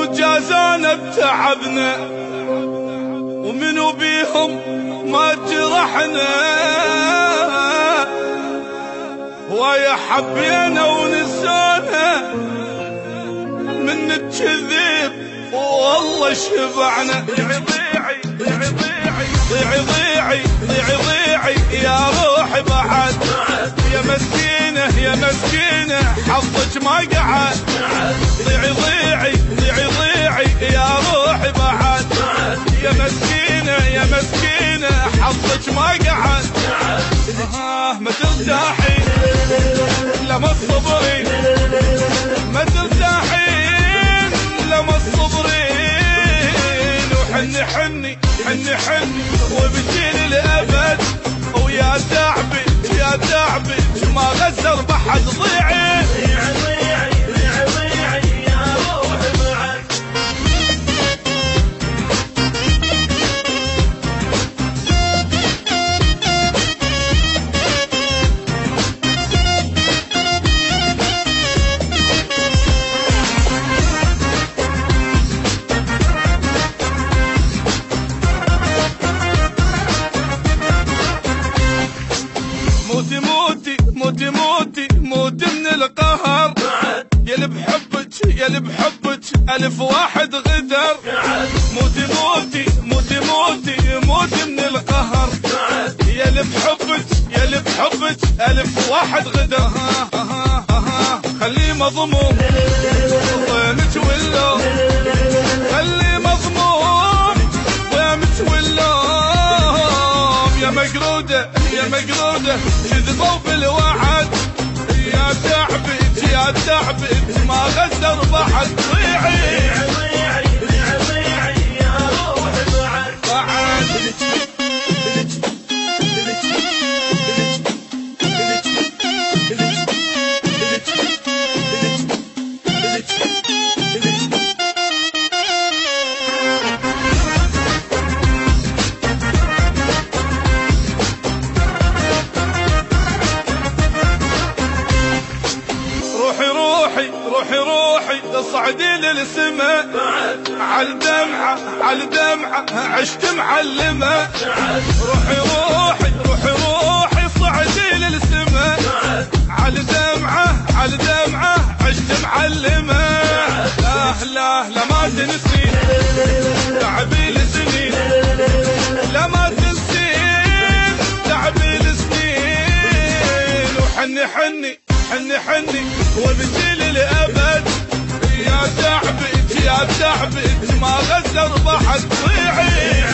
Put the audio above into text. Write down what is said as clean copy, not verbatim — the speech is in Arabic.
وجازانا بتعبنا ومنو بيهم ما جرحنا، ويا حبينا ونسانا من الكذب والله شبعنا. ضيعي ضيعي ضيعي ضيعي ضيعي ضيعي يا روحي بعد، يا مسكينة يا مسكينة حظك ما قعد. ضيعي ضيعي ضيعي ضيعي يا روحي بعد، يا مسكينة يا مسكينة حظك ما قعد. ما ترتاحين لما تصبرين، ما ترتاحين لما تصبرين، وحني حني حني حني وبجيل الأبد، ويا تعبي يا تعبي ما غزر بحد. ضيعي ضيعي ضيعي ضيعي ضيعي يا روحي بعد. موتي موتي موتي موتي موتي من القهر، يلي بحبك يلي بحبك ألف واحد غدر. موتي موتي موتي موتي موتي من القهر، يلي بحبك يلي بحبك ألف واحد غدر. خليه مضموم وينك واللوم، خليه مضموم وينك واللوم. يا مقرودة يا مقرودة كذبوا بالوعد، يا تعبت يا تعبت ما غدر بحد. ضيعي ضيعي ضيعي ضيعي يا روحي بعد بعد. روحي روحي اصعدي للسما، عالدمعة عالدمعة عشت معلمة. روحي روحي روحي روحي اصعدي للسما، عالدمعة عالدمعة عشت معلمة. لا لا لا ما تنسين تعبي لسنين، لا ما تنسين تعبي لسنين، وحني حني حني حني وبجيل الأبد، يا تعبت يا تعبت ما غزر بحد. ضيعي